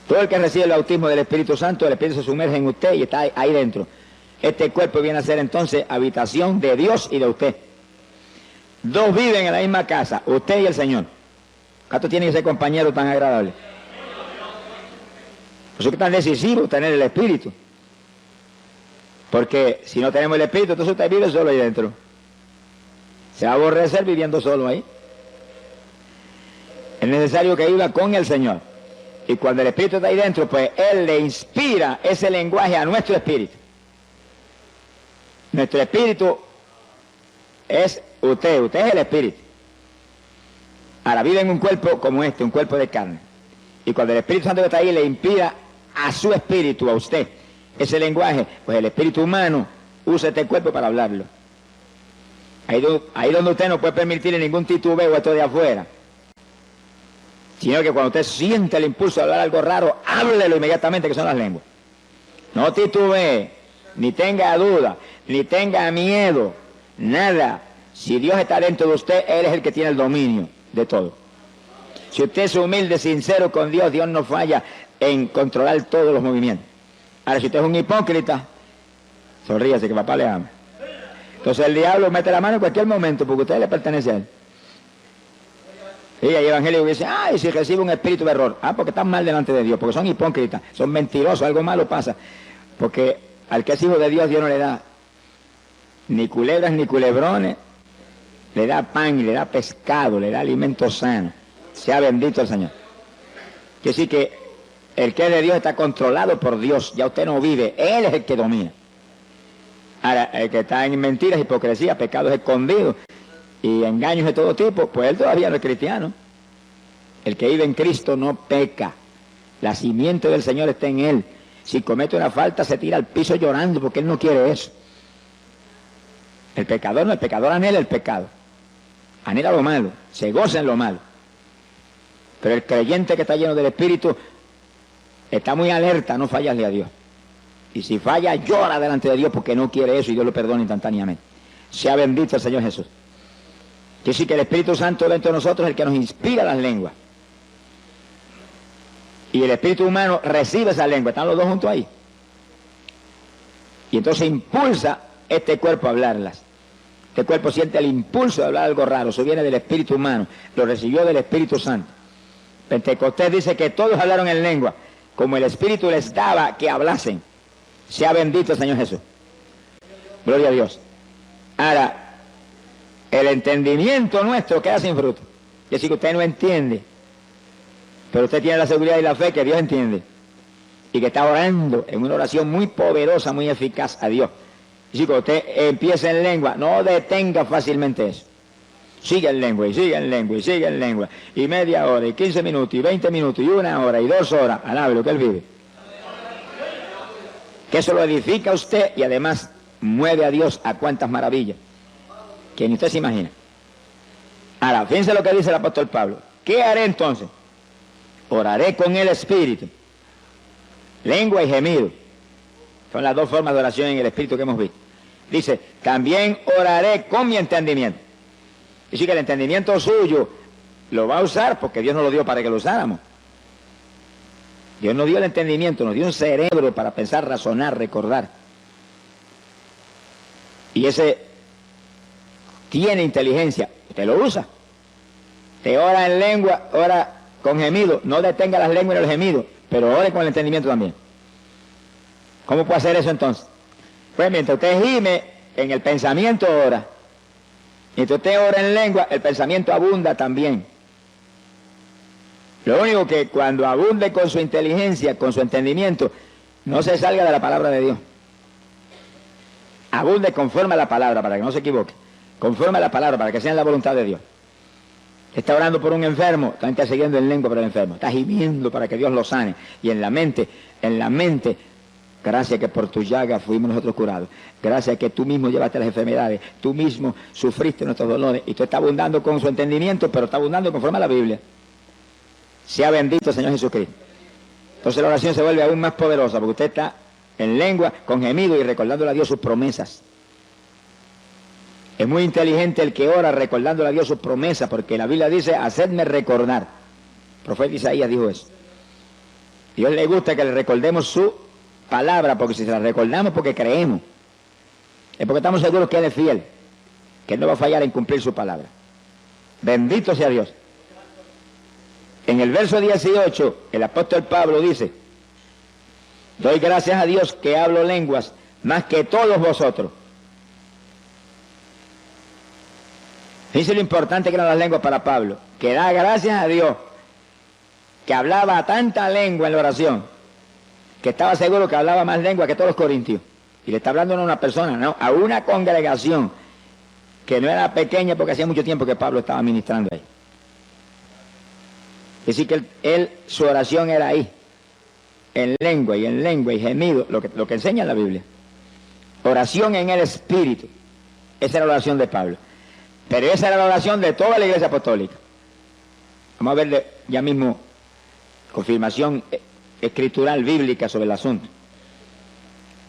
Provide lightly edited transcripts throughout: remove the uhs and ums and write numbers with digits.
Todo el que recibe el bautismo del Espíritu Santo, el Espíritu se sumerge en usted y está ahí dentro. Este cuerpo viene a ser entonces habitación de Dios y de usted. Dos viven en la misma casa, usted y el Señor. ¿Cuánto tiene ese compañero tan agradable? Por eso es que es tan decisivo tener el Espíritu. Porque si no tenemos el Espíritu, entonces usted vive solo ahí dentro. Se va a aborrecer viviendo solo ahí. Es necesario que viva con el Señor. Y cuando el Espíritu está ahí dentro, pues Él le inspira ese lenguaje a nuestro espíritu. Nuestro espíritu es usted es el Espíritu. Ahora vive en un cuerpo como este, un cuerpo de carne. Y cuando el Espíritu Santo que está ahí le inspira a su espíritu, a usted, ese lenguaje, pues el espíritu humano usa este cuerpo para hablarlo. Ahí donde usted no puede permitirle ningún titubeo a esto de afuera. Sino que cuando usted siente el impulso de hablar algo raro, háblelo inmediatamente, que son las lenguas. No titubee, ni tenga duda, ni tenga miedo, nada. Si Dios está dentro de usted, Él es el que tiene el dominio de todo. Si usted es humilde, sincero con Dios, Dios no falla en controlar todos los movimientos. Ahora, si usted es un hipócrita, sonríase que papá le ama. Entonces el diablo mete la mano en cualquier momento porque usted le pertenece a él. Y hay evangélicos que dicen, ay, si recibe un espíritu de error. Ah, porque están mal delante de Dios, porque son hipócritas, son mentirosos, algo malo pasa. Porque al que es hijo de Dios, Dios no le da ni culebras ni culebrones, le da pan, le da pescado, le da alimento sano. Sea bendito el Señor. Quiere decir que el que es de Dios está controlado por Dios, ya usted no vive, Él es el que domina. Ahora, el que está en mentiras, hipocresía, pecados escondidos y engaños de todo tipo, pues él todavía no es cristiano. El que vive en Cristo no peca. La simiente del Señor está en él. Si comete una falta, se tira al piso llorando porque él no quiere eso. El pecador no, el pecador anhela el pecado. Anhela lo malo, se goza en lo malo. Pero el creyente que está lleno del Espíritu está muy alerta, no fallarle a Dios. Y si falla, llora delante de Dios porque no quiere eso y Dios lo perdona instantáneamente. Sea bendito el Señor Jesús. Quiere decir que el Espíritu Santo dentro de nosotros es el que nos inspira las lenguas. Y el espíritu humano recibe esa lengua, están los dos juntos ahí. Y entonces impulsa este cuerpo a hablarlas. Este cuerpo siente el impulso de hablar algo raro, eso viene del espíritu humano, lo recibió del Espíritu Santo. Pentecostés dice que todos hablaron en lengua, como el Espíritu les daba que hablasen. Sea bendito el Señor Jesús. Gloria a Dios. Ahora, el entendimiento nuestro queda sin fruto. Es decir, que usted no entiende, pero usted tiene la seguridad y la fe que Dios entiende. Y que está orando en una oración muy poderosa, muy eficaz a Dios. Es decir, que usted empieza en lengua, no detenga fácilmente eso. Sigue en lengua, y sigue en lengua, y sigue en lengua. Y media hora, y 15 minutos, y 20 minutos, y 1 hora, y 2 horas. Alabe lo que él vive. Que eso lo edifica a usted y además mueve a Dios a cuantas maravillas que ni usted se imagina. Ahora, fíjense lo que dice el apóstol Pablo. ¿Qué haré entonces? Oraré con el Espíritu, lengua y gemido. Son las dos formas de oración en el Espíritu que hemos visto. Dice, también oraré con mi entendimiento. Es decir, que el entendimiento suyo lo va a usar porque Dios nos lo dio para que lo usáramos. Dios nos dio el entendimiento, nos dio un cerebro para pensar, razonar, recordar. Y ese tiene inteligencia, usted lo usa. Te ora en lengua, ora con gemido, no detenga las lenguas y los gemidos, pero ore con el entendimiento también. ¿Cómo puede hacer eso entonces? Pues mientras usted gime, en el pensamiento ora. Mientras usted ora en lengua, el pensamiento abunda también. Lo único que cuando abunde con su inteligencia, con su entendimiento, no se salga de la palabra de Dios. Abunde conforme a la palabra, para que no se equivoque. Conforme a la palabra, para que sea en la voluntad de Dios. Está orando por un enfermo, está intercediendo en lengua por el enfermo. Está gimiendo para que Dios lo sane. Y en la mente, gracias que por tu llaga fuimos nosotros curados. Gracias que tú mismo llevaste las enfermedades. Tú mismo sufriste nuestros dolores. Y tú estás abundando con su entendimiento, pero está abundando conforme a la Biblia. Sea bendito el Señor Jesucristo. Entonces la oración se vuelve aún más poderosa, porque usted está en lengua, con gemido y recordándole a Dios sus promesas. Es muy inteligente el que ora recordándole a Dios sus promesas, porque la Biblia dice, hacedme recordar. El profeta Isaías dijo eso. Dios le gusta que le recordemos su palabra, porque si se la recordamos porque creemos, es porque estamos seguros que Él es fiel, que Él no va a fallar en cumplir su palabra. Bendito sea Dios. En el verso 18, el apóstol Pablo dice: doy gracias a Dios que hablo lenguas más que todos vosotros. Fíjense lo importante que eran las lenguas para Pablo, que da gracias a Dios que hablaba tanta lengua en la oración, que estaba seguro que hablaba más lengua que todos los corintios. Y le está hablando no a una persona, no, a una congregación que no era pequeña, porque hacía mucho tiempo que Pablo estaba ministrando ahí. Es decir, que él su oración era ahí, en lengua y gemido, lo que enseña la Biblia. Oración en el Espíritu. Esa era la oración de Pablo. Pero esa era la oración de toda la iglesia apostólica. Vamos a verle ya mismo confirmación escritural bíblica sobre el asunto.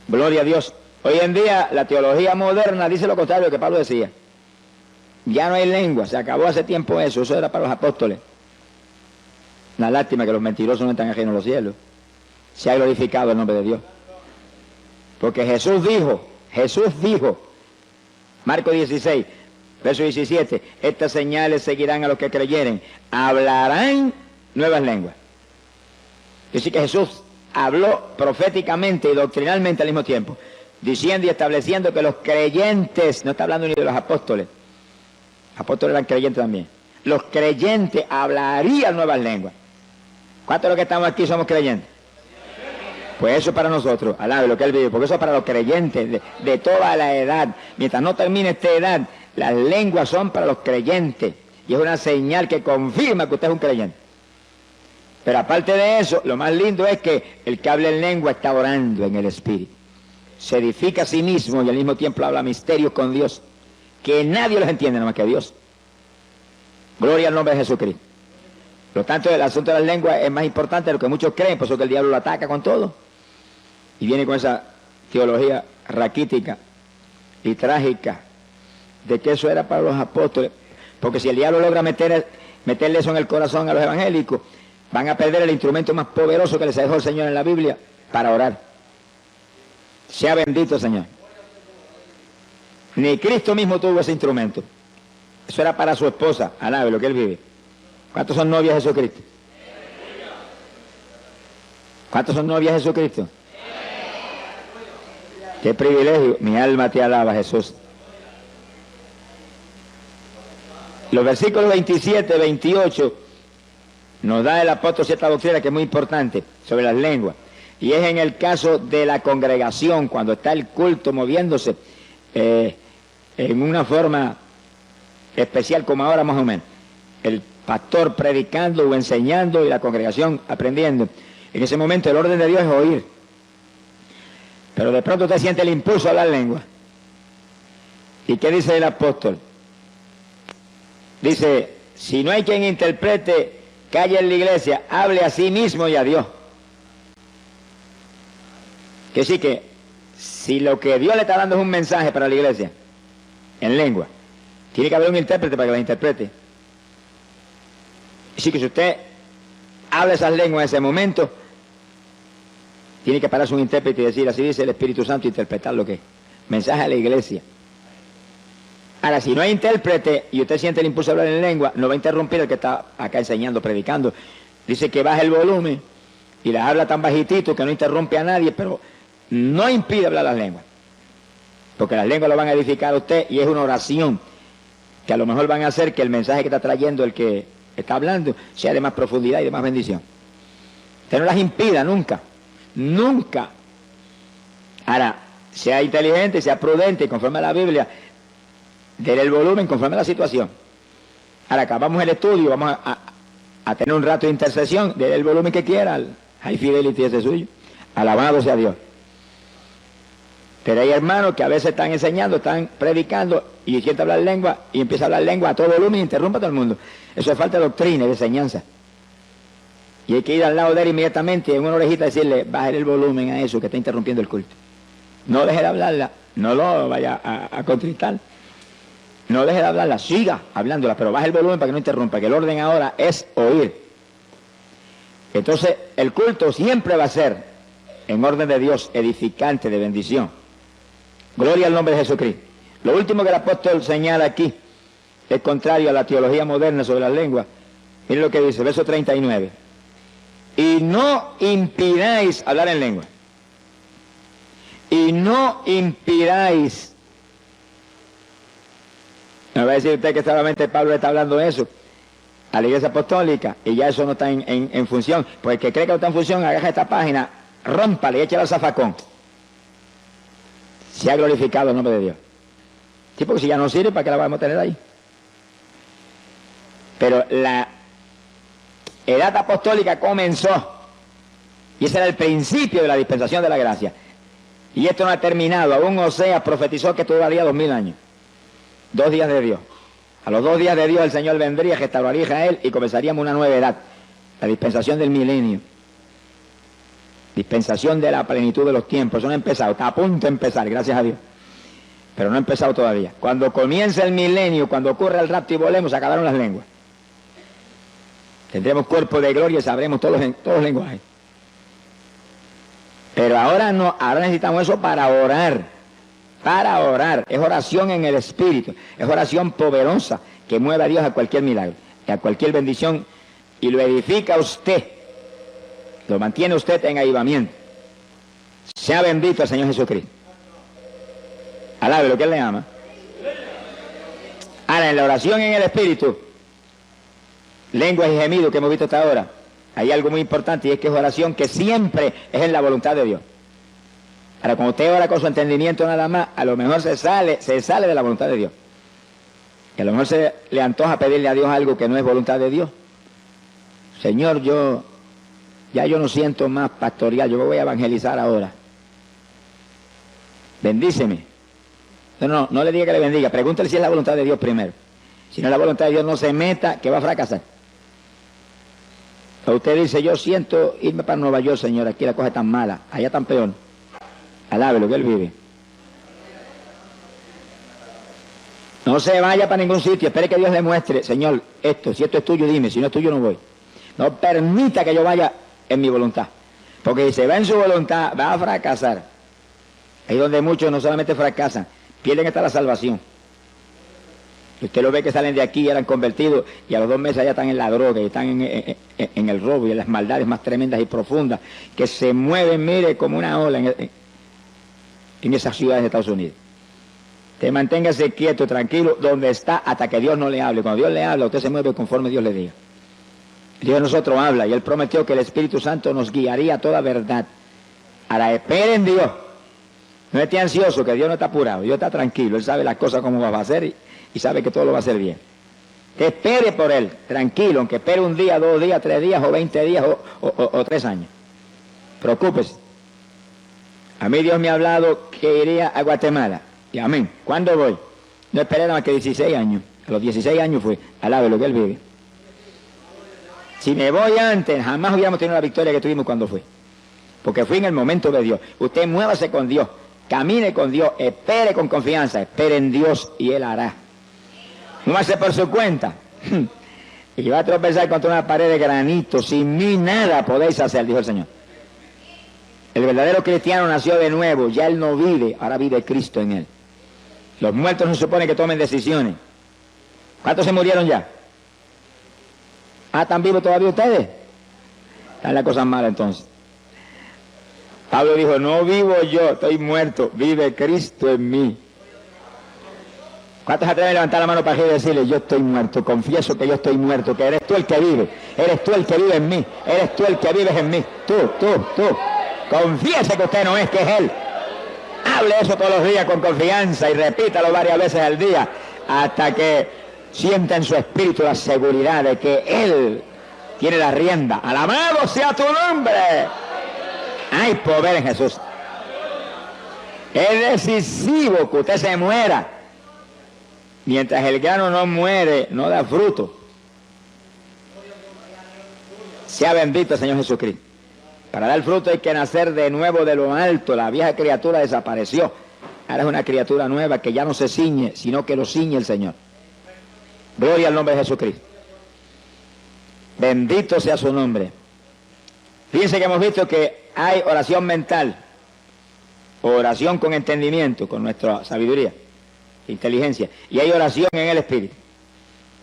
Gloria a Dios. Hoy en día la teología moderna dice lo contrario de lo que Pablo decía. Ya no hay lengua, se acabó hace tiempo eso era para los apóstoles. Una lástima que los mentirosos no están ajenos a los cielos. Se ha glorificado el nombre de Dios. Porque Jesús dijo, Marcos 16, verso 17, estas señales seguirán a los que creyeren, hablarán nuevas lenguas. Es decir, que Jesús habló proféticamente y doctrinalmente al mismo tiempo, diciendo y estableciendo que los creyentes, no está hablando ni de los apóstoles eran creyentes también, los creyentes hablarían nuevas lenguas. ¿Cuántos de los que estamos aquí somos creyentes? Pues eso es para nosotros, alabe lo que Él vive, porque eso es para los creyentes de toda la edad. Mientras no termine esta edad, las lenguas son para los creyentes, y es una señal que confirma que usted es un creyente. Pero aparte de eso, lo más lindo es que el que habla en lengua está orando en el Espíritu. Se edifica a sí mismo y al mismo tiempo habla misterios con Dios, que nadie los entiende nada más que Dios. Gloria al nombre de Jesucristo. Por lo tanto, el asunto de las lenguas es más importante de lo que muchos creen, por eso que el diablo lo ataca con todo. Y viene con esa teología raquítica y trágica de que eso era para los apóstoles. Porque si el diablo logra meterle eso en el corazón a los evangélicos, van a perder el instrumento más poderoso que les dejó el Señor en la Biblia para orar. Sea bendito, Señor. Ni Cristo mismo tuvo ese instrumento. Eso era para su esposa, alabe lo que Él vive. ¿Cuántos son novias de Jesucristo? ¿Cuántos son novias de Jesucristo? ¡Qué privilegio! Mi alma te alaba, Jesús. Los versículos 27, 28 nos da el apóstol cierta doctrina que es muy importante sobre las lenguas. Y es en el caso de la congregación, cuando está el culto moviéndose en una forma especial como ahora más o menos. El pastor predicando o enseñando y la congregación aprendiendo. En ese momento el orden de Dios es oír. Pero de pronto usted siente el impulso a hablar lengua. ¿Y qué dice el apóstol? Dice, si no hay quien interprete, calle en la iglesia, hable a sí mismo y a Dios. Que sí que, si lo que Dios le está dando es un mensaje para la iglesia, en lengua, tiene que haber un intérprete para que la interprete. Así que si usted habla esas lenguas en ese momento, tiene que pararse un intérprete y decir, así dice el Espíritu Santo, interpretar lo que es. Mensaje a la iglesia. Ahora, si no hay intérprete y usted siente el impulso de hablar en lengua, no va a interrumpir el que está acá enseñando, predicando. Dice que baje el volumen y las habla tan bajitito que no interrumpe a nadie, pero no impide hablar las lenguas. Porque las lenguas lo van a edificar a usted y es una oración que a lo mejor van a hacer que el mensaje que está trayendo el que está hablando sea de más profundidad y de más bendición. Usted no las impida nunca, nunca. Ahora, sea inteligente, sea prudente, conforme a la Biblia, déle el volumen conforme a la situación. Ahora acabamos el estudio, vamos a tener un rato de intercesión, déle el volumen que quiera, hay fidelity ese suyo, alabado sea Dios. Pero hay hermanos que a veces están enseñando, están predicando y sienten hablar lengua y empieza a hablar lengua a todo volumen y interrumpe a todo el mundo. Eso es falta de doctrina y de enseñanza. Y hay que ir al lado de él inmediatamente y en una orejita decirle, baje el volumen a eso que está interrumpiendo el culto. No deje de hablarla, no lo vaya a contristar. No deje de hablarla, siga hablándola, pero baje el volumen para que no interrumpa, que el orden ahora es oír. Entonces, el culto siempre va a ser en orden de Dios, edificante, de bendición. Gloria al nombre de Jesucristo. Lo último que el apóstol señala aquí es contrario a la teología moderna sobre las lenguas. Miren lo que dice, verso 39. Y no impidáis hablar en lengua. Y no impidáis. Me va a decir usted que solamente Pablo está hablando de eso a la iglesia apostólica, y ya eso no está en función. Pues el que cree que no está en función, agarra esta página, rómpale y échale al zafacón. Se ha glorificado el nombre de Dios. Sí, porque si ya no sirve, ¿para qué la vamos a tener ahí? Pero la edad apostólica comenzó, y ese era el principio de la dispensación de la gracia. Y esto no ha terminado. Aún Oseas profetizó que esto duraría 2000 años. 2 días de Dios. A los 2 días de Dios el Señor vendría, restauraría a Israel y comenzaríamos una nueva edad. La dispensación del milenio. Dispensación de la plenitud de los tiempos. Eso no ha empezado. Está a punto de empezar, gracias a Dios. Pero no ha empezado todavía. Cuando comience el milenio, cuando ocurra el rapto y volemos, se acabaron las lenguas. Tendremos cuerpo de gloria y sabremos todos los lenguajes. Pero ahora no, ahora necesitamos eso para orar. Para orar. Es oración en el Espíritu. Es oración poderosa que mueve a Dios a cualquier milagro, a cualquier bendición, y lo edifica a usted. Lo mantiene usted en avivamiento. Sea bendito el Señor Jesucristo. Alabe lo que Él le ama. Ahora, en la oración en el Espíritu, lenguas y gemidos que hemos visto hasta ahora, hay algo muy importante, y es que es oración que siempre es en la voluntad de Dios. Ahora, cuando usted ora con su entendimiento nada más, a lo mejor se sale de la voluntad de Dios. Y a lo mejor se le antoja pedirle a Dios algo que no es voluntad de Dios. Señor, yo no siento más pastorear, yo me voy a evangelizar ahora. Bendíceme. No le diga que le bendiga, pregúntele si es la voluntad de Dios primero. Si no es la voluntad de Dios, no se meta, que va a fracasar. O usted dice, yo siento irme para Nueva York, Señor, aquí la cosa es tan mala, allá tan peor. Alabe lo que Él vive. No se vaya para ningún sitio, espere que Dios le muestre, Señor, si esto es tuyo, dime, si no es tuyo, no voy. No permita que yo vaya en mi voluntad, porque si se va en su voluntad, va a fracasar. Ahí donde muchos no solamente fracasan, pierden hasta la salvación. Usted lo ve que salen de aquí y eran convertidos, y a los 2 meses ya están en la droga, y están en el robo y en las maldades más tremendas y profundas, que se mueven, mire, como una ola en esas ciudades de Estados Unidos. Te manténgase quieto, tranquilo, donde está, hasta que Dios no le hable. Cuando Dios le habla, usted se mueve conforme Dios le diga. Dios de nosotros habla, y Él prometió que el Espíritu Santo nos guiaría a toda verdad. Ahora, espere en Dios. No esté ansioso, que Dios no está apurado, Dios está tranquilo, Él sabe las cosas como va a hacer y sabe que todo lo va a hacer bien. Que espere por Él, tranquilo, aunque espere 1 día, 2 días, 3 días, o 20 días, o 3 años. Preocúpese. A mí Dios me ha hablado que iría a Guatemala. Y amén. ¿Cuándo voy? No esperé nada más que 16 años. A los 16 años fue. Alabe lo que Él vive. Si me voy antes, jamás hubiéramos tenido la victoria que tuvimos cuando fui. Porque fui en el momento de Dios. Usted muévase con Dios. Camine con Dios. Espere con confianza. Espere en Dios y Él hará. No hace por su cuenta. Y va a tropezar contra una pared de granito. Sin mí nada podéis hacer, dijo el Señor. El verdadero cristiano nació de nuevo, ya él no vive, ahora vive Cristo en él. Los muertos no se supone que tomen decisiones. ¿Cuántos se murieron ya? ¿Están vivos todavía ustedes? Están las cosas malas entonces. Pablo dijo, no vivo yo, estoy muerto, vive Cristo en mí. ¿Cuántos se atreven a levantar la mano para arriba y decirle, yo estoy muerto, confieso que yo estoy muerto, que eres tú el que vive, eres tú el que vive en mí, eres tú el que vives en mí, tú. Confiese que usted no es, que es Él. Hable eso todos los días con confianza y repítalo varias veces al día hasta que sienta en su espíritu la seguridad de que Él tiene la rienda. Alabado sea tu nombre. Hay poder en Jesús. Es decisivo que usted se muera. Mientras el grano no muere, no da fruto. Sea bendito el Señor Jesucristo. Para dar fruto hay que nacer de nuevo de lo alto. La vieja criatura desapareció. Ahora es una criatura nueva que ya no se ciñe, sino que lo ciñe el Señor. Gloria al nombre de Jesucristo. Bendito sea su nombre. Fíjense que hemos visto que hay oración mental, oración con entendimiento, con nuestra sabiduría, inteligencia, y hay oración en el Espíritu.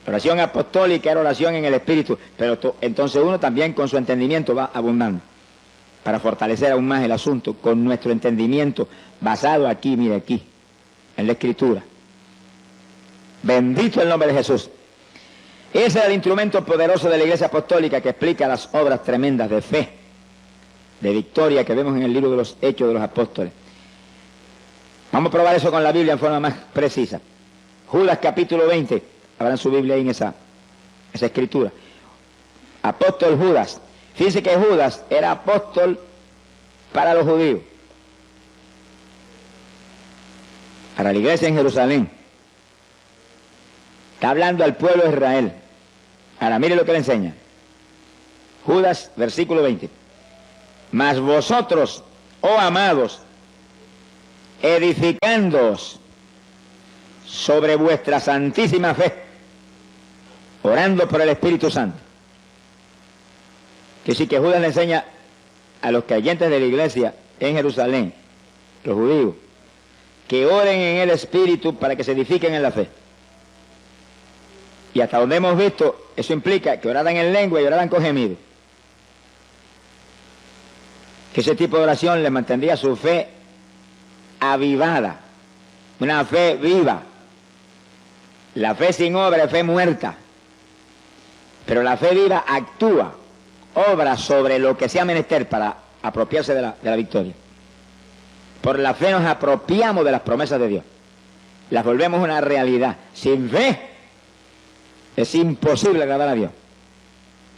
La oración apostólica era oración en el Espíritu, pero entonces uno también con su entendimiento va abundando, para fortalecer aún más el asunto, con nuestro entendimiento basado aquí, mire aquí, en la Escritura. Bendito el nombre de Jesús. Ese es el instrumento poderoso de la Iglesia Apostólica que explica las obras tremendas de fe, de victoria que vemos en el libro de los Hechos de los Apóstoles. Vamos a probar eso con la Biblia en forma más precisa. Judas capítulo 20, abran su Biblia ahí en esa escritura. Apóstol Judas. Fíjense que Judas era apóstol para los judíos, para la iglesia en Jerusalén. Está hablando al pueblo de Israel. Ahora mire lo que le enseña. Judas, versículo 20. Mas vosotros, oh amados, edificándoos sobre vuestra santísima fe, orando por el Espíritu Santo. Que sí que Judas le enseña a los creyentes de la iglesia en Jerusalén, los judíos, que oren en el Espíritu para que se edifiquen en la fe. Y hasta donde hemos visto, eso implica que oraran en lengua y oraran con gemido. Que ese tipo de oración les mantendría su fe avivada, una fe viva. La fe sin obra es fe muerta, pero la fe viva actúa, obra sobre lo que sea menester para apropiarse de la victoria. Por la fe nos apropiamos de las promesas de Dios, las volvemos una realidad. Sin fe es imposible agradar a Dios.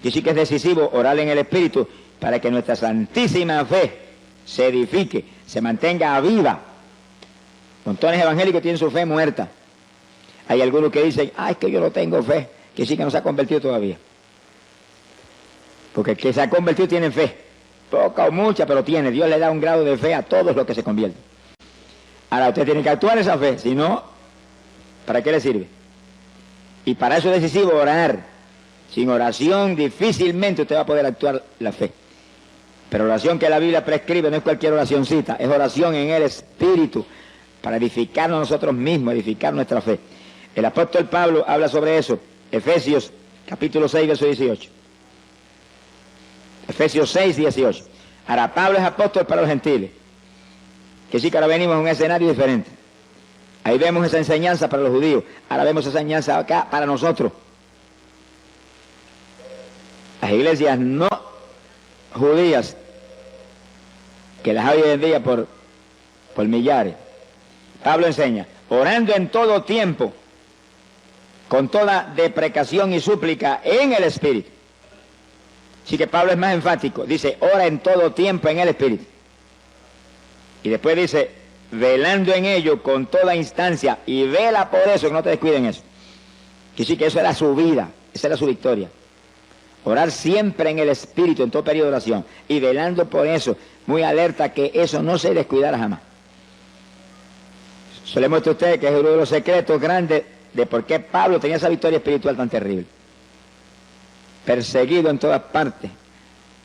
Y sí que es decisivo orar en el Espíritu para que nuestra santísima fe se edifique, se mantenga viva. Montones evangélicos tienen su fe muerta. Hay algunos que dicen, es que yo no tengo fe, que sí que no se ha convertido todavía. Porque el que se ha convertido tiene fe, poca o mucha, pero tiene. Dios le da un grado de fe a todos los que se convierten. Ahora usted tiene que actuar esa fe, si no, ¿para qué le sirve? Y para eso es decisivo orar. Sin oración difícilmente usted va a poder actuar la fe. Pero oración que la Biblia prescribe no es cualquier oracioncita, es oración en el Espíritu, para edificarnos nosotros mismos, edificar nuestra fe. El apóstol Pablo habla sobre eso, Efesios capítulo 6, verso 18. Efesios 6, 18. Ahora Pablo es apóstol para los gentiles, que sí que ahora venimos a un escenario diferente. Ahí vemos esa enseñanza para los judíos, ahora vemos esa enseñanza acá para nosotros. Las iglesias no judías, que las hay hoy en día por millares. Pablo enseña, orando en todo tiempo, con toda deprecación y súplica en el Espíritu. Así que Pablo es más enfático, dice, ora en todo tiempo en el Espíritu. Y después dice, velando en ello con toda instancia, y vela por eso, que no te descuiden eso. Que sí que eso era su vida, esa era su victoria. Orar siempre en el Espíritu, en todo periodo de oración, y velando por eso, muy alerta que eso no se descuidara jamás. Eso le muestro a ustedes que es uno de los secretos grandes de por qué Pablo tenía esa victoria espiritual tan terrible. Perseguido en todas partes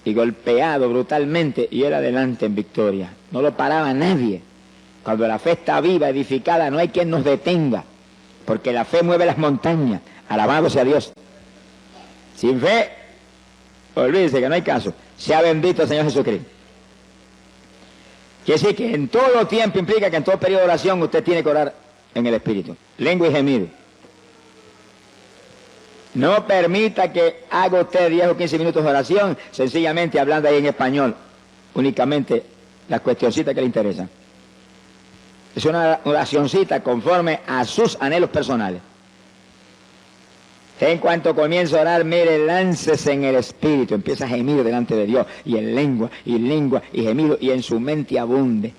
y golpeado brutalmente, y él adelante en victoria. No lo paraba nadie. Cuando la fe está viva, edificada, no hay quien nos detenga, porque la fe mueve las montañas. Alabado sea Dios. Sin fe, olvídese que no hay caso. Sea bendito el Señor Jesucristo. Quiere decir que en todo tiempo implica que en todo periodo de oración usted tiene que orar en el Espíritu, lengua y gemido. No permita que haga usted 10 o 15 minutos de oración sencillamente hablando ahí en español, únicamente las cuestioncitas que le interesan. Es una oracioncita conforme a sus anhelos personales. En cuanto comienza a orar, mire, láncese en el Espíritu, empieza a gemir delante de Dios, y en lengua, y gemido, y en su mente abunde.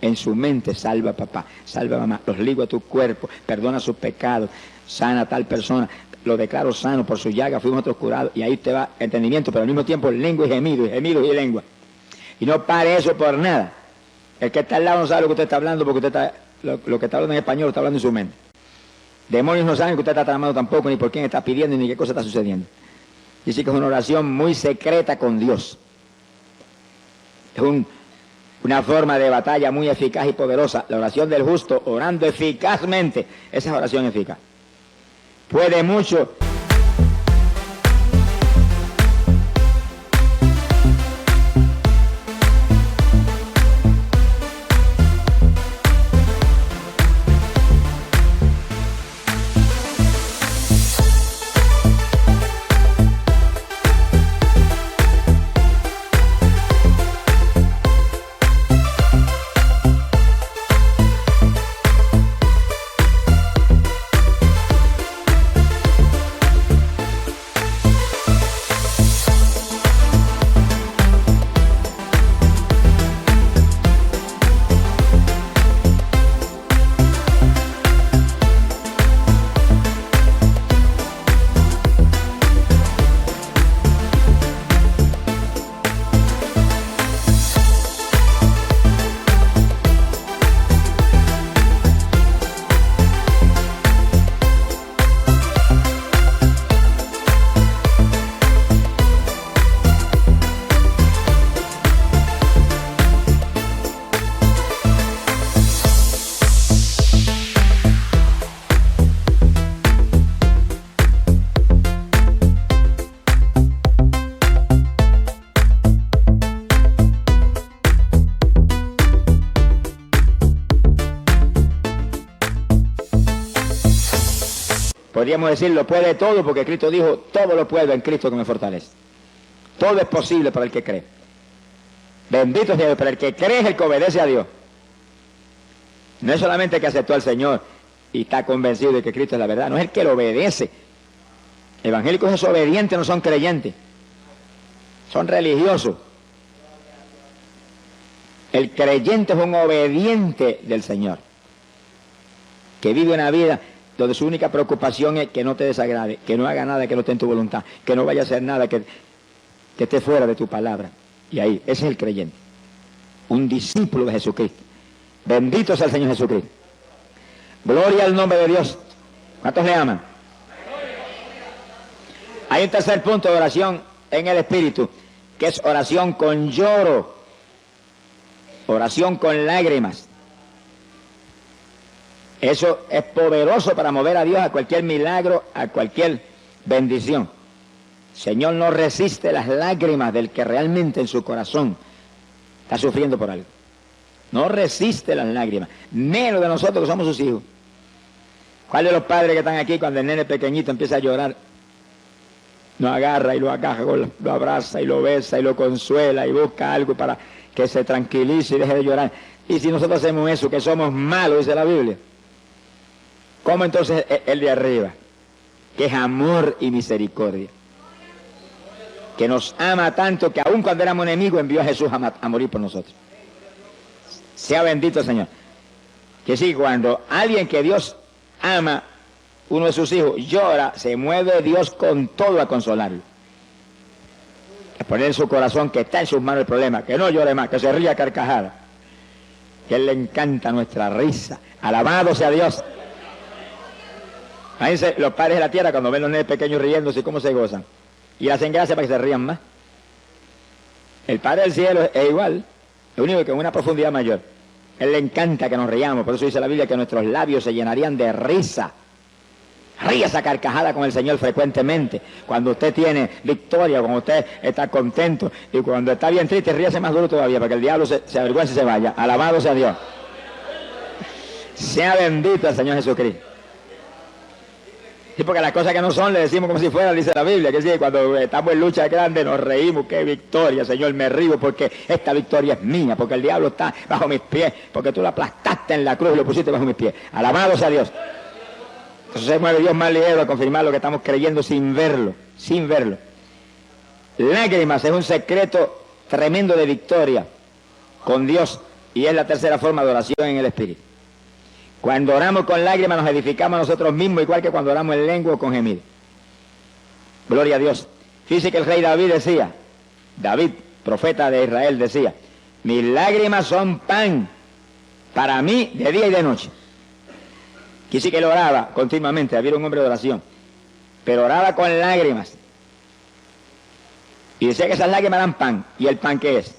En su mente, salva papá, salva mamá, los ligo a tu cuerpo, perdona sus pecados, sana a tal persona, lo declaro sano, por su llaga fuimos otros curados, y ahí te va entendimiento, pero al mismo tiempo lengua y gemido, y lengua. Y no pare eso por nada. El que está al lado no sabe lo que usted está hablando, porque usted está, lo que está hablando en español lo está hablando en su mente. Demonios no saben que usted está tramando tampoco, ni por quién está pidiendo, ni qué cosa está sucediendo. Y sí que es una oración muy secreta con Dios. una forma de batalla muy eficaz y poderosa. La oración del justo, orando eficazmente, esa es oración eficaz. Puede mucho. Podríamos decir, lo puede todo, porque Cristo dijo, todo lo puedo en Cristo que me fortalece. Todo es posible para el que cree. Bendito sea Dios, pero el que cree es el que obedece a Dios. No es solamente el que aceptó al Señor y está convencido de que Cristo es la verdad, no es el que lo obedece. Evangélicos desobedientes no son creyentes, son religiosos. El creyente es un obediente del Señor, que vive una vida donde su única preocupación es que no te desagrade, que no haga nada que no esté en tu voluntad, que no vaya a hacer nada que esté fuera de tu palabra. Y ahí, ese es el creyente, un discípulo de Jesucristo. Bendito sea el Señor Jesucristo. Gloria al nombre de Dios. ¿Cuántos le aman? Hay un tercer punto de oración en el Espíritu, que es oración con lloro, oración con lágrimas. Eso es poderoso para mover a Dios a cualquier milagro, a cualquier bendición. Señor no resiste las lágrimas del que realmente en su corazón está sufriendo por algo. No resiste las lágrimas, menos de nosotros que somos sus hijos. ¿Cuál de los padres que están aquí cuando el nene pequeñito empieza a llorar, lo agarra y lo agaja, lo abraza y lo besa y lo consuela y busca algo para que se tranquilice y deje de llorar? Y si nosotros hacemos eso, que somos malos, dice la Biblia, ¿cómo entonces el de arriba, que es amor y misericordia, que nos ama tanto que aun cuando éramos enemigos envió a Jesús a morir por nosotros? Sea bendito el Señor. Que sí, cuando alguien que Dios ama, uno de sus hijos, llora, se mueve Dios con todo a consolarlo, a poner en su corazón que está en sus manos el problema, que no llore más, que se ría a carcajada, que a Él le encanta nuestra risa. Alabado sea Dios. Fíjense, los padres de la tierra cuando ven los nenes pequeños riéndose, cómo se gozan, y hacen gracia para que se rían más. El Padre del cielo es igual, lo único que en una profundidad mayor. Él le encanta que nos riamos, por eso dice la Biblia que nuestros labios se llenarían de risa. Ríase a carcajada con el Señor frecuentemente. Cuando usted tiene victoria, cuando usted está contento, y cuando está bien triste, ríase más duro todavía, para que el diablo se avergüence y se vaya. Alabado sea Dios. Sea bendito el Señor Jesucristo. Sí, porque las cosas que no son le decimos como si fueran, dice la Biblia, que sí, cuando estamos en lucha grande nos reímos, qué victoria, Señor, me río porque esta victoria es mía, porque el diablo está bajo mis pies, porque tú lo aplastaste en la cruz y lo pusiste bajo mis pies. Alabado sea Dios. Entonces se mueve Dios más ligero a confirmar lo que estamos creyendo sin verlo, sin verlo. Lágrimas es un secreto tremendo de victoria con Dios y es la tercera forma de oración en el Espíritu. Cuando oramos con lágrimas nos edificamos a nosotros mismos, igual que cuando oramos en lengua o con gemido. Gloria a Dios. Fíjese que el rey David decía, David, profeta de Israel, decía, mis lágrimas son pan para mí de día y de noche. Quise que él oraba continuamente, había un hombre de oración, pero oraba con lágrimas. Y decía que esas lágrimas eran pan. ¿Y el pan qué es?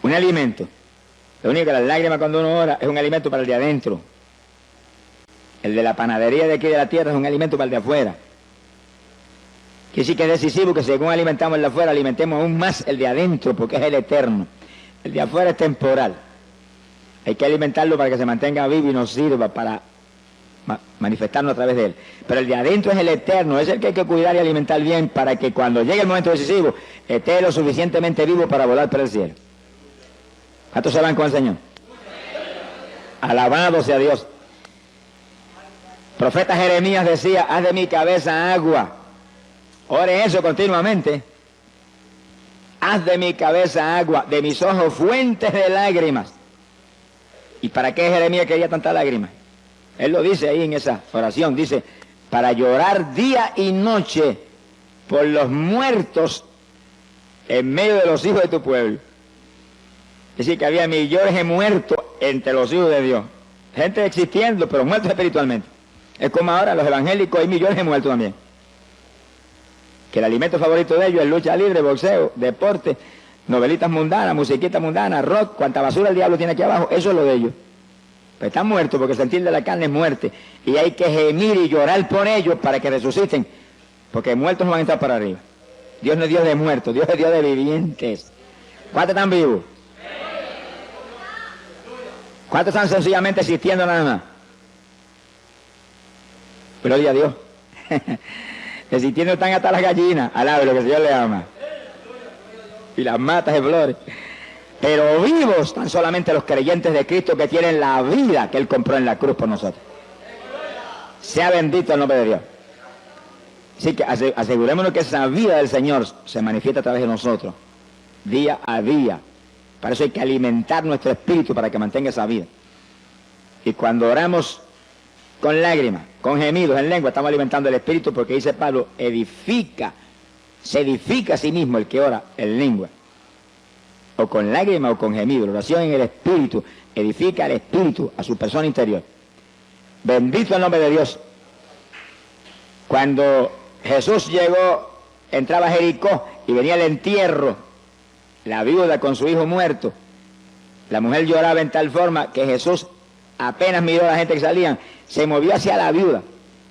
un alimento. Lo único que las lágrimas cuando uno ora es un alimento para el de adentro. El de la panadería de aquí de la tierra es un alimento para el de afuera. Que sí que es decisivo que según alimentamos el de afuera, alimentemos aún más el de adentro, porque es el eterno. El de afuera es temporal. Hay que alimentarlo para que se mantenga vivo y nos sirva para manifestarnos a través de él. Pero el de adentro es el eterno, es el que hay que cuidar y alimentar bien para que cuando llegue el momento decisivo esté lo suficientemente vivo para volar para el cielo. ¿Cuántos se van con el Señor? Alabado sea Dios. Profeta Jeremías decía, haz de mi cabeza agua. Ore eso continuamente. Haz de mi cabeza agua, de mis ojos fuentes de lágrimas. ¿Y para qué Jeremías quería tanta lágrimas? Él lo dice ahí en esa oración, dice, para llorar día y noche por los muertos en medio de los hijos de tu pueblo. Es decir, que había millones de muertos entre los hijos de Dios. Gente existiendo, pero muertos espiritualmente. Es como ahora los evangélicos, hay millones de muertos también. Que el alimento favorito de ellos es lucha libre, boxeo, deporte, novelitas mundanas, musiquita mundana, rock, cuanta basura el diablo tiene aquí abajo, eso es lo de ellos. Pero están muertos porque el sentir de la carne es muerte. Y hay que gemir y llorar por ellos para que resuciten. Porque muertos no van a estar para arriba. Dios no es Dios de muertos, Dios es Dios de vivientes. ¿Cuántos están vivos? ¿Cuántos están sencillamente existiendo nada más? Gloria a Dios. Existiendo están hasta las gallinas, alabe lo que el Señor le ama. Y las matas de flores. Pero vivos están solamente los creyentes de Cristo que tienen la vida que Él compró en la cruz por nosotros. Sea bendito el nombre de Dios. Así que asegurémonos que esa vida del Señor se manifiesta a través de nosotros, día a día. Para eso hay que alimentar nuestro espíritu para que mantenga esa vida. Y cuando oramos con lágrimas, con gemidos en lengua, estamos alimentando el espíritu porque dice Pablo, se edifica a sí mismo el que ora en lengua. O con lágrimas o con gemidos. La oración en el espíritu edifica al espíritu, a su persona interior. Bendito el nombre de Dios. Cuando Jesús llegó, entraba a Jericó y venía el entierro, la viuda con su hijo muerto, la mujer lloraba en tal forma que Jesús apenas miró a la gente que salían, se movió hacia la viuda.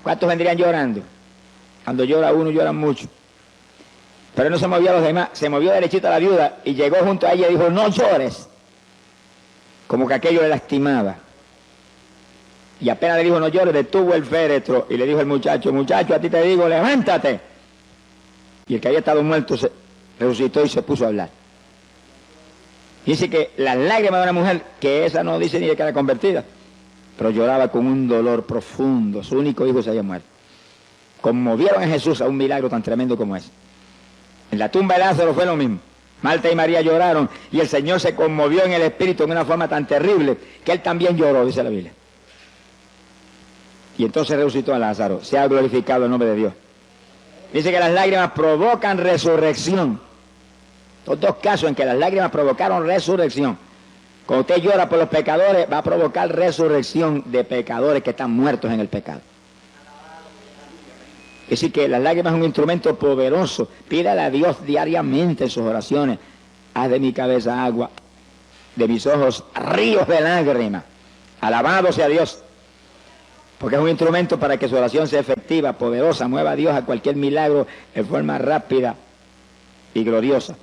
¿Cuántos vendrían llorando? Cuando llora uno, lloran mucho. Pero no se movió a los demás, se movió derechito a la viuda y llegó junto a ella y dijo, no llores. Como que aquello le lastimaba. Y apenas le dijo, no llores, detuvo el féretro y le dijo al muchacho, muchacho, a ti te digo, levántate. Y el que había estado muerto se resucitó y se puso a hablar. Dice que las lágrimas de una mujer, que esa no dice ni de que era convertida, pero lloraba con un dolor profundo, su único hijo se había muerto. Conmovieron a Jesús a un milagro tan tremendo como ese. En la tumba de Lázaro fue lo mismo. Marta y María lloraron y el Señor se conmovió en el espíritu en una forma tan terrible que Él también lloró, dice la Biblia. Y entonces resucitó a Lázaro. Se ha glorificado el nombre de Dios. Dice que las lágrimas provocan resurrección. Los dos casos en que las lágrimas provocaron resurrección. Cuando usted llora por los pecadores, va a provocar resurrección de pecadores que están muertos en el pecado. Es decir, que las lágrimas es un instrumento poderoso. Pídale a Dios diariamente en sus oraciones. Haz de mi cabeza agua, de mis ojos ríos de lágrimas. Alabado sea Dios. Porque es un instrumento para que su oración sea efectiva, poderosa, mueva a Dios a cualquier milagro de forma rápida y gloriosa.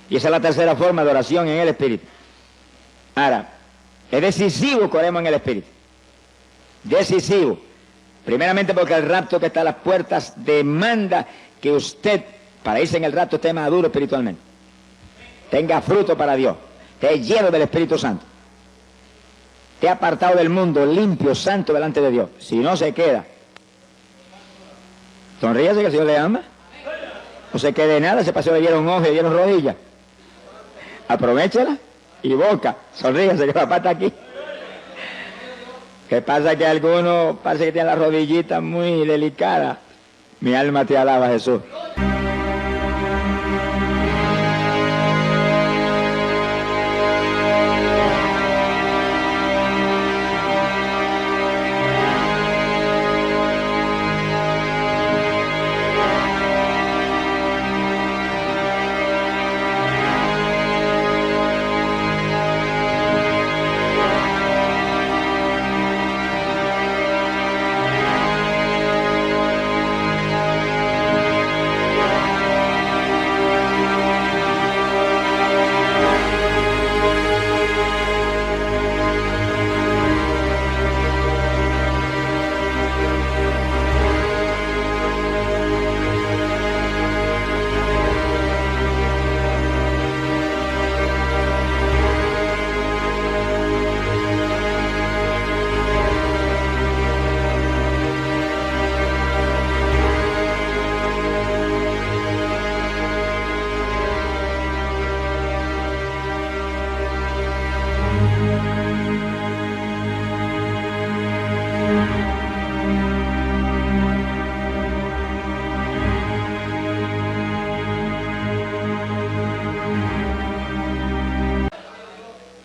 Y esa es la tercera forma de oración en el Espíritu. Ahora, es decisivo que oremos en el Espíritu. Decisivo. Primeramente porque el rapto que está a las puertas demanda que usted, para irse en el rapto, esté maduro espiritualmente. Tenga fruto para Dios. Esté lleno del Espíritu Santo. Esté apartado del mundo, limpio, santo delante de Dios. Si no se queda. Sonríase que el Señor le ama. No se quede nada, se pasó, le dieron ojos, le dieron rodillas. Aprovechala y boca. Sonríase que la pata aquí. ¿Qué pasa? Que algunos parece que tienen las rodillitas muy delicadas. Mi alma te alaba, Jesús.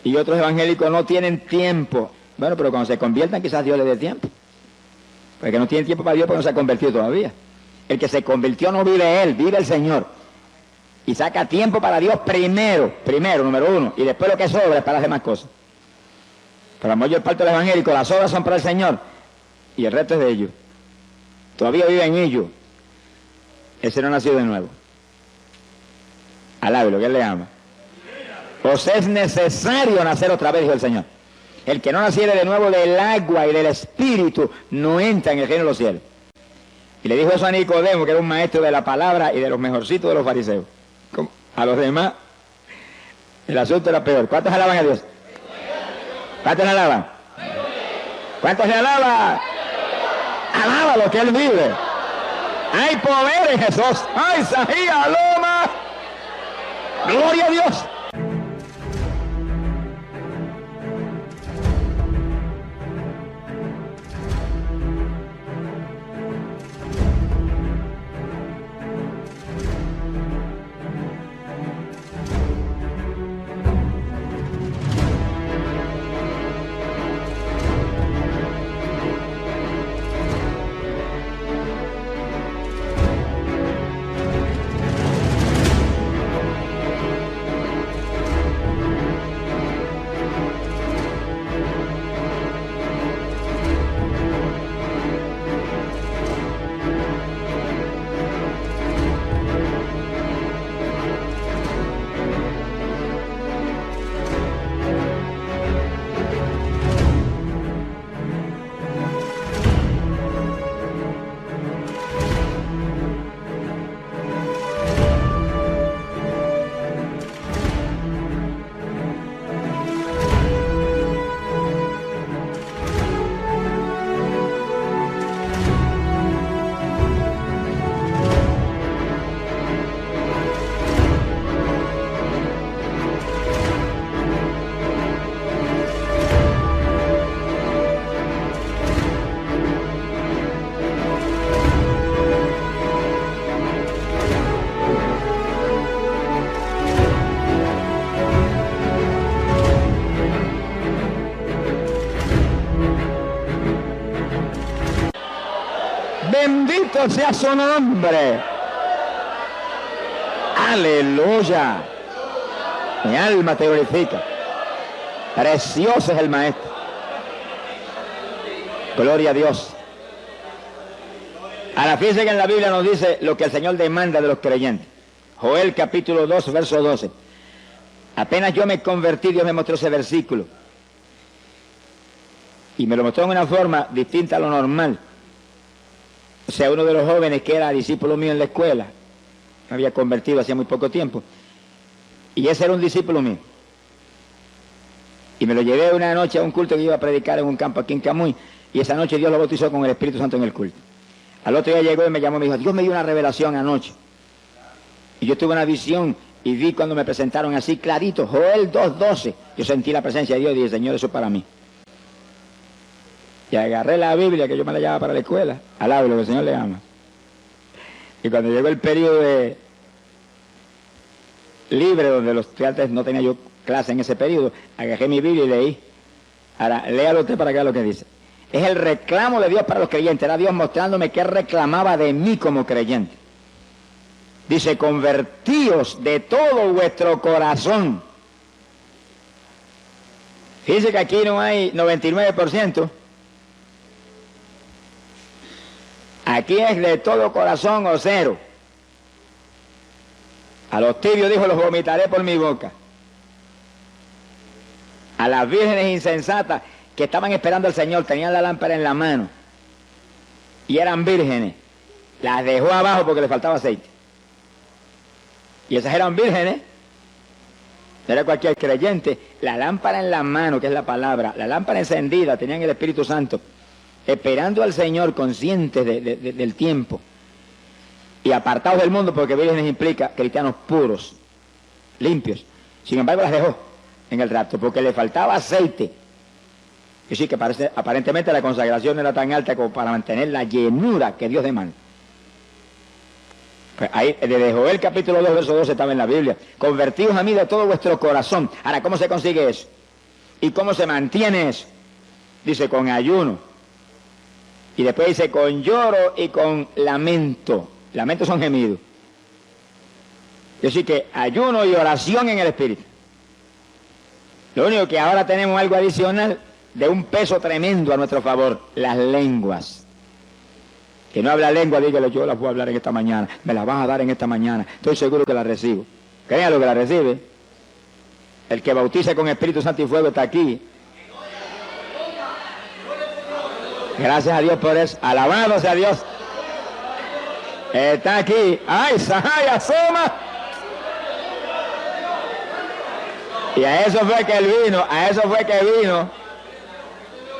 Y otros evangélicos no tienen tiempo. Bueno, pero cuando se conviertan quizás Dios les dé tiempo. Porque no tienen tiempo para Dios porque no se ha convertido todavía. El que se convirtió no vive él, vive el Señor. Y saca tiempo para Dios primero, número uno, y después lo que sobra es para las demás cosas. Pero la mayor parte de los evangélicos, las obras son para el Señor, y el resto es de ellos. Todavía vive en ellos. Ese no ha nacido de nuevo. Alábelo, que él le ama. Os es necesario nacer otra vez, dijo el Señor. El que no naciere de nuevo del agua y del Espíritu no entra en el reino de los cielos. Y le dijo eso a Nicodemo, que era un maestro de la palabra y de los mejorcitos de los fariseos. A los demás, el asunto era peor. ¿Cuántos alaban a Dios? ¿Cuántos le alaban? ¿Cuántos le alaban? Alaba lo que Él vive. Hay poder en Jesús. ¡Ay, Sahía, Loma! ¡Gloria a Dios! Bendito sea su nombre. Aleluya. Mi alma te glorifica. Precioso es el Maestro. Gloria a Dios. Ahora fíjense que en la Biblia nos dice lo que el Señor demanda de los creyentes. Joel capítulo 2, verso 12. Apenas yo me convertí, Dios me mostró ese versículo. Y me lo mostró en una forma distinta a lo normal. O sea, uno de los jóvenes que era discípulo mío en la escuela, me había convertido hacía muy poco tiempo, y ese era un discípulo mío. Y me lo llevé una noche a un culto que iba a predicar en un campo aquí en Camuy, y esa noche Dios lo bautizó con el Espíritu Santo en el culto. Al otro día llegó y me llamó y me dijo, Dios me dio una revelación anoche. Y yo tuve una visión y vi cuando me presentaron así clarito, Joel 2:12. Yo sentí la presencia de Dios y dije, Señor, eso es para mí. Y agarré la Biblia, que yo me la llevaba para la escuela, alabo lo que el Señor le ama. Y cuando llegó el periodo de libre, donde los estudiantes no tenía yo clase en ese periodo, agarré mi Biblia y leí. Ahora, léalo usted para que vea lo que dice. Es el reclamo de Dios para los creyentes. Era Dios mostrándome qué reclamaba de mí como creyente. Dice, convertíos de todo vuestro corazón. Fíjese que aquí no hay 99%. Aquí es de todo corazón o cero. A los tibios dijo, los vomitaré por mi boca. A las vírgenes insensatas que estaban esperando al Señor, tenían la lámpara en la mano y eran vírgenes, las dejó abajo porque le faltaba aceite. Y esas eran vírgenes, no era cualquier creyente. La lámpara en la mano, que es la palabra, la lámpara encendida, tenían el Espíritu Santo, esperando al Señor, conscientes del tiempo y apartados del mundo, porque vírgenes implica cristianos puros, limpios. Sin embargo, las dejó en el rapto porque le faltaba aceite. Y sí que aparentemente la consagración era tan alta como para mantener la llenura que Dios demanda. Pues ahí, desde Joel capítulo 2, verso 12 estaba en la Biblia. Convertíos a mí de todo vuestro corazón. Ahora, ¿cómo se consigue eso? ¿Y cómo se mantiene eso? Dice, con ayuno. Y después dice, con lloro y con lamento. Lamento son gemidos. Es decir, que ayuno y oración en el Espíritu. Lo único que ahora tenemos algo adicional de un peso tremendo a nuestro favor, las lenguas. Que no habla lengua, dígale, yo las voy a hablar en esta mañana, me las vas a dar en esta mañana, estoy seguro que las recibo. Créanlo que las recibe. El que bautiza con Espíritu Santo y fuego está aquí. Gracias a Dios por eso. Alabado sea Dios. Está aquí. ¡Ay, Sahai, asoma! Y a eso fue que él vino,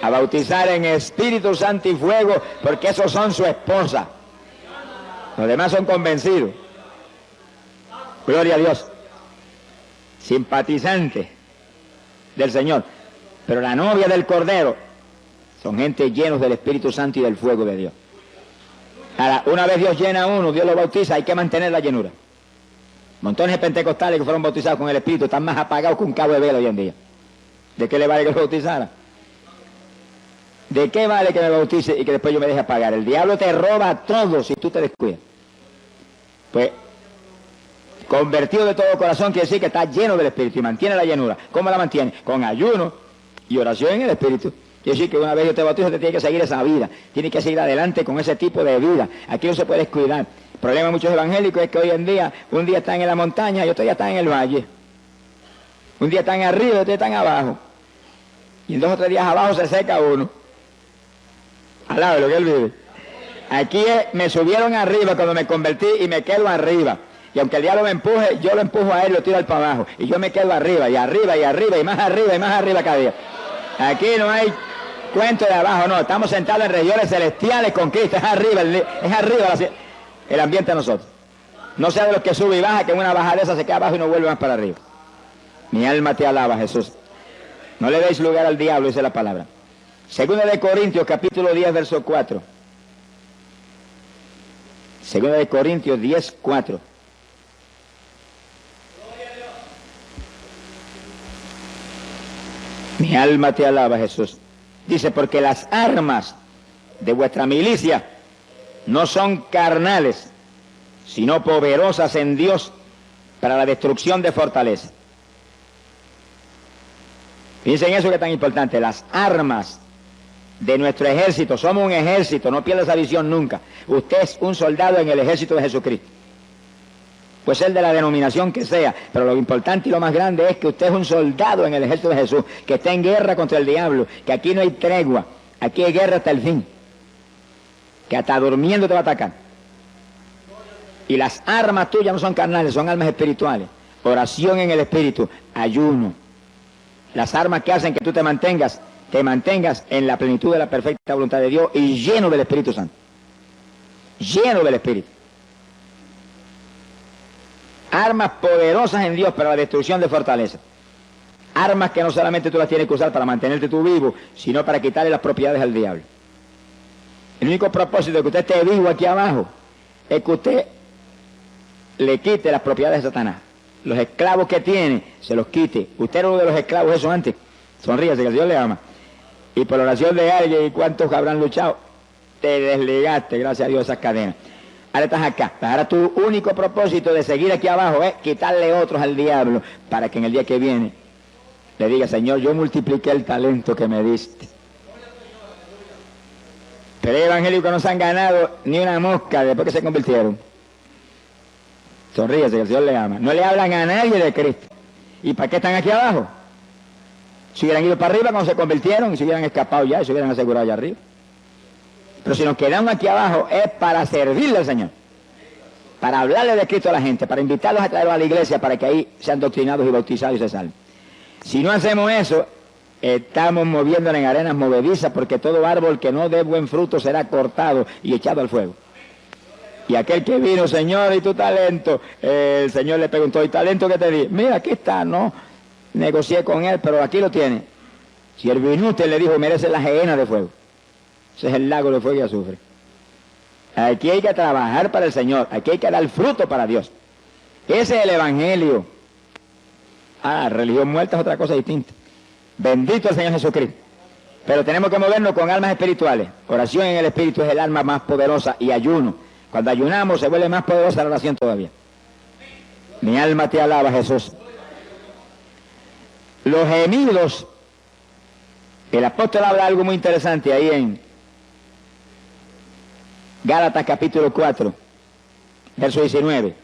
a bautizar en Espíritu Santo y fuego, porque esos son su esposa. Los demás son convencidos. Gloria a Dios. Simpatizantes del Señor. Pero la novia del Cordero son gente llenos del Espíritu Santo y del fuego de Dios. Ahora, una vez Dios llena a uno, Dios lo bautiza, hay que mantener la llenura. Montones de pentecostales que fueron bautizados con el Espíritu están más apagados que un cabo de vela hoy en día. ¿De qué le vale que lo bautizara? ¿De qué vale que me bautice y que después yo me deje apagar? El diablo te roba todo si tú te descuidas. Pues, convertido de todo corazón quiere decir que está lleno del Espíritu y mantiene la llenura. ¿Cómo la mantiene? Con ayuno y oración en el Espíritu. Quiere decir que una vez yo te bautizo, te tiene que seguir esa vida. Tiene que seguir adelante con ese tipo de vida. Aquí no se puede descuidar. El problema de muchos evangélicos es que hoy en día, un día están en la montaña y otro día están en el valle. Un día están arriba y otro día están abajo. Y en 2 o 3 días abajo se seca uno. Al lado de lo que él vive. Aquí me subieron arriba cuando me convertí y me quedo arriba. Y aunque el diablo me empuje, yo lo empujo a él y lo tiro al para abajo. Y yo me quedo arriba y arriba y arriba y más arriba y más arriba cada día. Aquí no hay cuento de abajo, no. Estamos sentados en regiones celestiales con Cristo. Es arriba el ambiente de nosotros. No sea de los que sube y baja, que en una bajadeza se queda abajo y no vuelve más para arriba. Mi alma te alaba, Jesús. No le deis lugar al diablo, dice la palabra. Segunda de Corintios, capítulo 10, verso 4. Segunda de Corintios 10, 4. Mi alma te alaba, Jesús. Dice, porque las armas de vuestra milicia no son carnales, sino poderosas en Dios para la destrucción de fortalezas. Piensen eso que es tan importante, las armas de nuestro ejército. Somos un ejército, no pierda esa visión nunca. Usted es un soldado en el ejército de Jesucristo. Puede ser de la denominación que sea, pero lo importante y lo más grande es que usted es un soldado en el ejército de Jesús, que está en guerra contra el diablo, que aquí no hay tregua, aquí hay guerra hasta el fin, que hasta durmiendo te va a atacar. Y las armas tuyas no son carnales, son armas espirituales. Oración en el Espíritu, ayuno. Las armas que hacen que tú te mantengas en la plenitud de la perfecta voluntad de Dios y lleno del Espíritu Santo. Lleno del Espíritu. Armas poderosas en Dios para la destrucción de fortalezas. Armas que no solamente tú las tienes que usar para mantenerte tú vivo, sino para quitarle las propiedades al diablo. El único propósito de que usted esté vivo aquí abajo es que usted le quite las propiedades de Satanás. Los esclavos que tiene, se los quite. Usted era uno de los esclavos eso antes. Sonríase, que el Dios le ama. Y por la oración de alguien, ¿y cuántos habrán luchado? Te desligaste, gracias a Dios, esas cadenas. Ahora estás acá. Ahora tu único propósito de seguir aquí abajo es quitarle otros al diablo para que en el día que viene le diga, Señor, yo multipliqué el talento que me diste. Pero hay evangélicos no se han ganado ni una mosca después que se convirtieron. Sonríese, que el Señor le ama. No le hablan a nadie de Cristo. ¿Y para qué están aquí abajo? Si hubieran ido para arriba cuando se convirtieron, y se hubieran escapado ya, y se hubieran asegurado allá arriba. Pero si nos quedamos aquí abajo es para servirle al Señor, para hablarle de Cristo a la gente, para invitarlos a traerlos a la iglesia para que ahí sean doctrinados y bautizados y se salven. Si no hacemos eso, estamos moviéndonos en arenas movedizas, porque todo árbol que no dé buen fruto será cortado y echado al fuego. Y aquel que vino, Señor, ¿y tu talento? El Señor le preguntó, ¿y talento qué te di? Mira, aquí está, no negocié con él, pero aquí lo tiene. Si el vinute le dijo, merece la gehenna de fuego. Ese es el lago de fuego y azufre. Aquí hay que trabajar para el Señor, aquí hay que dar fruto para Dios. Ese es el Evangelio. Religión muerta es otra cosa distinta. Bendito el Señor Jesucristo. Pero tenemos que movernos con almas espirituales. Oración en el Espíritu es el alma más poderosa, y ayuno. Cuando ayunamos se vuelve más poderosa la oración todavía. Mi alma te alaba, Jesús. Los gemidos, el apóstol habla algo muy interesante ahí en Gálatas capítulo 4, verso 19.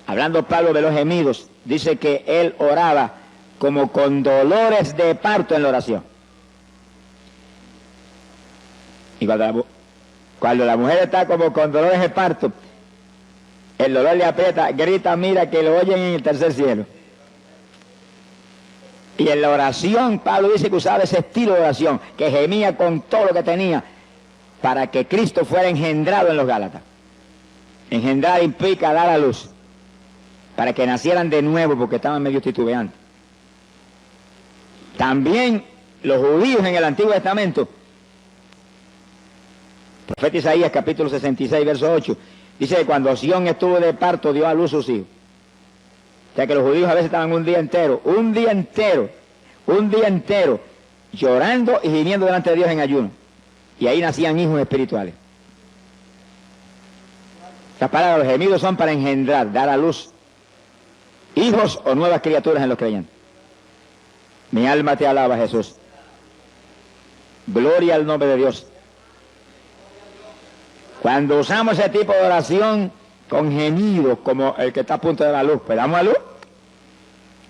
Hablando Pablo de los gemidos, dice que él oraba como con dolores de parto en la oración. Y cuando la mujer está como con dolores de parto, el dolor le aprieta, grita, mira que lo oyen en el tercer cielo. Y en la oración, Pablo dice que usaba ese estilo de oración, que gemía con todo lo que tenía, para que Cristo fuera engendrado en los Gálatas. Engendrar implica dar a luz, para que nacieran de nuevo, porque estaban medio titubeantes. También los judíos en el Antiguo Testamento, el profeta Isaías capítulo 66, verso 8, dice que cuando Sión estuvo de parto dio a luz sus hijos. O sea que los judíos a veces estaban un día entero, llorando y gimiendo delante de Dios en ayuno. Y ahí nacían hijos espirituales. Las palabras, los gemidos son para engendrar, dar a luz hijos o nuevas criaturas en los creyentes. Mi alma te alaba, Jesús. Gloria al nombre de Dios. Cuando usamos ese tipo de oración con gemidos, como el que está a punto de dar luz, pues damos a luz.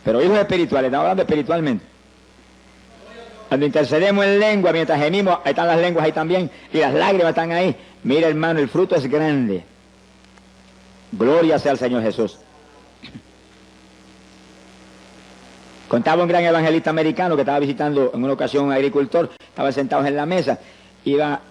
Pero hijos espirituales, estamos hablando espiritualmente. Cuando intercedemos en lengua, mientras gemimos, ahí están las lenguas ahí también, y las lágrimas están ahí. Mira, hermano, el fruto es grande. Gloria sea al Señor Jesús. Contaba un gran evangelista americano que estaba visitando en una ocasión un agricultor, estaban sentados en la mesa, iba